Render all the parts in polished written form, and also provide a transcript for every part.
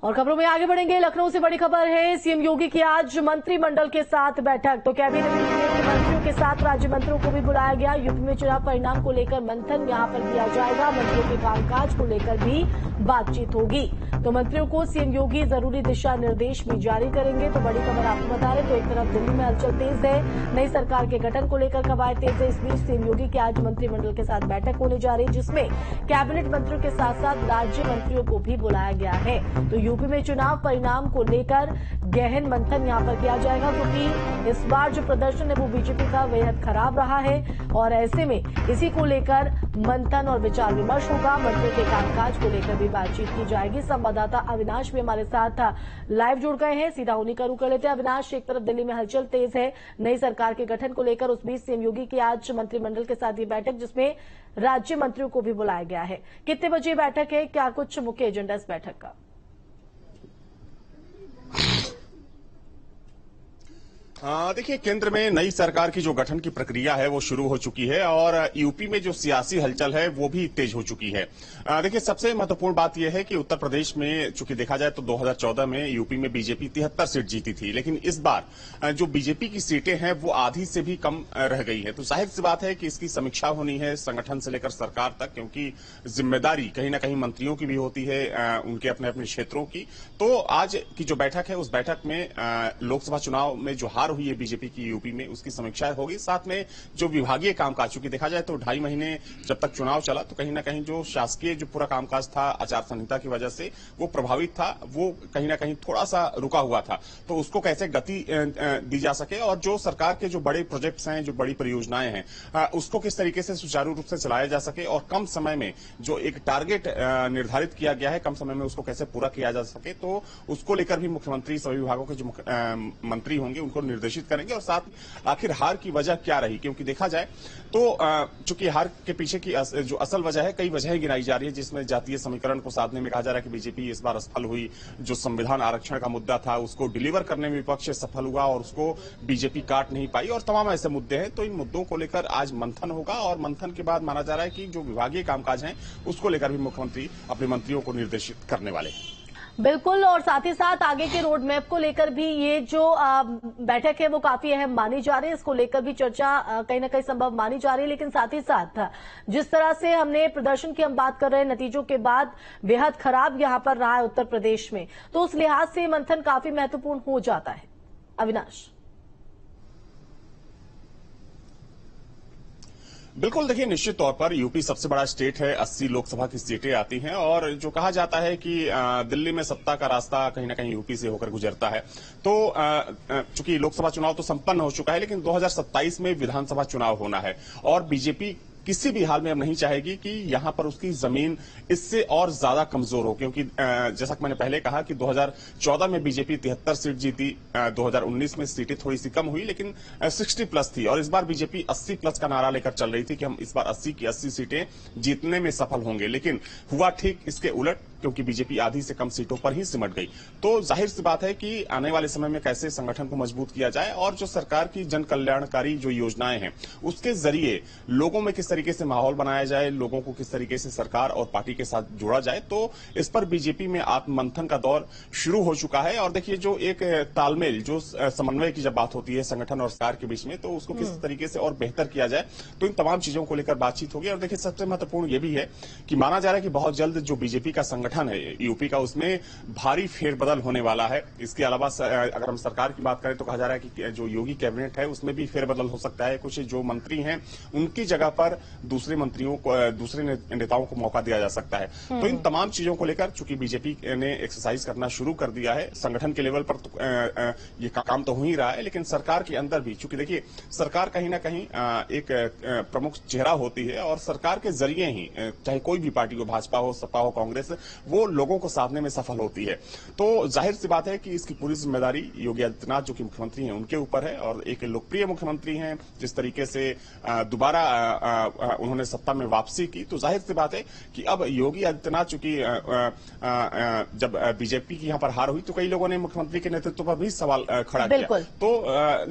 और खबरों में आगे बढ़ेंगे। लखनऊ से बड़ी खबर है, सीएम योगी की आज मंत्रिमंडल के साथ बैठक। तो कैबिनेट मंत्रियों के साथ राज्य मंत्रियों को भी बुलाया गया। यूपी में चुनाव परिणाम को लेकर मंथन यहां पर किया जाएगा। मंत्रियों के कामकाज को लेकर भी बातचीत होगी। तो मंत्रियों को सीएम योगी जरूरी दिशा निर्देश भी जारी करेंगे। तो बड़ी खबर आपको बता रहे, तो एक तरफ दिल्ली में हलचल तेज है, नई सरकार के गठन को लेकर कवायद तेज है। इस बीच सीएम योगी की आज मंत्रिमंडल के साथ बैठक होने जा रही है, जिसमें कैबिनेट मंत्रियों के साथ साथ राज्य मंत्रियों को भी बुलाया गया है। तो यूपी में चुनाव परिणाम को लेकर गहन मंथन यहां पर किया जाएगा, क्योंकि इस बार जो प्रदर्शन है वो बीजेपी का बेहद खराब रहा है और ऐसे में इसी को लेकर मंथन और विचार विमर्श होगा। मंत्रियों के कामकाज को लेकर भी बातचीत की जाएगी। संवाददाता अविनाश भी हमारे साथ लाइव जुड़ गए हैं, सीधा उन्हीं का रुख कर लेते हैं। अविनाश, एक तरफ दिल्ली में हलचल तेज है नई सरकार के गठन को लेकर, उस बीच सीएम योगी की आज मंत्रिमंडल के साथ ये बैठक जिसमें राज्य मंत्रियों को भी बुलाया गया है। कितने बजे बैठक है, क्या कुछ मुख्य एजेंडा इस बैठक का? देखिए, केंद्र में नई सरकार की जो गठन की प्रक्रिया है वो शुरू हो चुकी है और यूपी में जो सियासी हलचल है वो भी तेज हो चुकी है। देखिए, सबसे महत्वपूर्ण बात यह है कि उत्तर प्रदेश में चूंकि देखा जाए तो 2014 में यूपी में बीजेपी 73 सीट जीती थी, लेकिन इस बार जो बीजेपी की सीटें हैं वो आधी से भी कम रह गई है। तो जाहिर सी बात है कि इसकी समीक्षा होनी है संगठन से लेकर सरकार तक, क्योंकि जिम्मेदारी कहीं ना कहीं मंत्रियों की भी होती है, उनके अपने अपने क्षेत्रों की। तो आज की जो बैठक है उस बैठक में लोकसभा चुनाव में जो हार हुई है बीजेपी की यूपी में उसकी समीक्षा होगी। साथ में जो विभागीय कामकाज, चूंकि देखा जाए तो 2.5 महीने जब तक चुनाव चला तो कहीं ना कहीं जो शासकीय जो पूरा कामकाज था आचार संहिता की वजह से वो प्रभावित था, वो कहीं ना कहीं थोड़ा सा रुका हुआ था। तो उसको कैसे गति दी जा सके और जो सरकार के जो बड़े प्रोजेक्ट्स हैं, जो बड़ी परियोजनाएं हैं, उसको किस तरीके से सुचारू रूप से चलाया जा सके और कम समय में जो एक टारगेट निर्धारित किया गया है कम समय में उसको कैसे पूरा किया जा सके, तो उसको लेकर भी मुख्यमंत्री सभी विभागों के जो मंत्री होंगे उनको निर्देशित करेंगे। और साथ आखिर हार की वजह क्या रही, क्योंकि देखा जाए तो चूंकि हार के पीछे की जो असल वजह है, कई वजहें गिनाई जा रही है, जिसमें जातीय समीकरण को साधने में कहा जा रहा है कि बीजेपी इस बार असफल हुई। जो संविधान आरक्षण का मुद्दा था उसको डिलीवर करने में विपक्ष सफल हुआ और उसको बीजेपी काट नहीं पाई और तमाम ऐसे मुद्दे हैं। तो इन मुद्दों को लेकर आज मंथन होगा और मंथन के बाद माना जा रहा है कि जो विभागीय कामकाज हैं उसको लेकर भी मुख्यमंत्री अपने मंत्रियों को निर्देशित करने वाले हैं। बिल्कुल, और साथ ही साथ आगे के रोड मैप को लेकर भी ये जो बैठक है वो काफी अहम मानी जा रही है। इसको लेकर भी चर्चा कहीं ना कहीं संभव मानी जा रही है। लेकिन साथ ही साथ जिस तरह से हमने प्रदर्शन की हम बात कर रहे हैं, नतीजों के बाद बेहद खराब यहां पर रहा है उत्तर प्रदेश में, तो उस लिहाज से मंथन काफी महत्वपूर्ण हो जाता है। अविनाश, बिल्कुल, देखिए, निश्चित तौर पर यूपी सबसे बड़ा स्टेट है, 80 लोकसभा की सीटें आती हैं और जो कहा जाता है कि दिल्ली में सत्ता का रास्ता कहीं ना कहीं यूपी से होकर गुजरता है। तो चूंकि लोकसभा चुनाव तो संपन्न हो चुका है, लेकिन 2027 में विधानसभा चुनाव होना है और बीजेपी किसी भी हाल में अब नहीं चाहेगी कि यहां पर उसकी जमीन इससे और ज्यादा कमजोर हो, क्योंकि जैसा कि मैंने पहले कहा कि 2014 में बीजेपी 73 सीट जीती, 2019 में सीटें थोड़ी सी कम हुई लेकिन 60 प्लस थी और इस बार बीजेपी 80 प्लस का नारा लेकर चल रही थी कि हम इस बार 80 की 80 सीटें जीतने में सफल होंगे। लेकिन हुआ ठीक इसके उलट, क्योंकि बीजेपी आधी से कम सीटों पर ही सिमट गई। तो जाहिर सी बात है कि आने वाले समय में कैसे संगठन को मजबूत किया जाए और जो सरकार की जन कल्याणकारी जो योजनाएं हैं उसके जरिए लोगों में किस तरीके से माहौल बनाया जाए, लोगों को किस तरीके से सरकार और पार्टी के साथ जोड़ा जाए, तो इस पर बीजेपी में आत्ममंथन का दौर शुरू हो चुका है। और देखिए, जो एक तालमेल, जो समन्वय की जब बात होती है संगठन और सरकार के बीच में, तो उसको किस तरीके से और बेहतर किया जाए, तो इन तमाम चीजों को लेकर बातचीत होगी। और देखिए, सबसे महत्वपूर्ण यह भी है कि माना जा रहा है कि बहुत जल्द जो बीजेपी का संगठन है यूपी का, उसमें भारी फेरबदल होने वाला है। इसके अलावा अगर हम सरकार की बात करें तो कहा जा रहा है कि जो योगी कैबिनेट है उसमें भी फेरबदल हो सकता है। कुछ जो मंत्री हैं उनकी जगह पर दूसरे मंत्रियों को, दूसरे नेताओं को मौका दिया जा सकता है। तो इन तमाम चीजों को लेकर चूंकि बीजेपी ने एक्सरसाइज करना शुरू कर दिया है, संगठन के लेवल पर तो ये काम तो हो ही रहा है, लेकिन सरकार के अंदर भी, चूंकि देखिए सरकार कहीं ना कहीं एक प्रमुख चेहरा होती है और सरकार के जरिए ही चाहे कोई भी पार्टी हो, भाजपा हो, सपा हो, कांग्रेस, वो लोगों को साधने में सफल होती है। तो जाहिर सी बात है कि इसकी पूरी जिम्मेदारी योगी आदित्यनाथ जो कि मुख्यमंत्री हैं उनके ऊपर है और एक लोकप्रिय मुख्यमंत्री हैं, जिस तरीके से दोबारा उन्होंने सत्ता में वापसी की, तो जाहिर सी बात है कि अब योगी आदित्यनाथ चूंकि जब बीजेपी की यहां पर हार हुई तो कई लोगों ने मुख्यमंत्री के नेतृत्व पर भी सवाल खड़ा किया। तो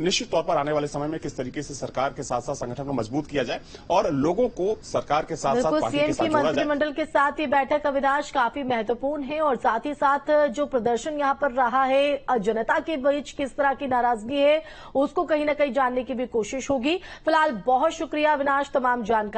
निश्चित तौर पर आने वाले समय में किस तरीके से सरकार के साथ साथ संगठन को मजबूत किया जाए और लोगों को सरकार के साथ साथ पार्टी के साथ जोड़ा जाए। मंत्रिमंडल के साथ ये बैठक अविनाश काफी काफी महत्वपूर्ण है और साथ ही साथ जो प्रदर्शन यहां पर रहा है, जनता के बीच किस तरह की नाराजगी है उसको कहीं ना कहीं जानने की भी कोशिश होगी। फिलहाल बहुत शुक्रिया अविनाश, तमाम जानकारी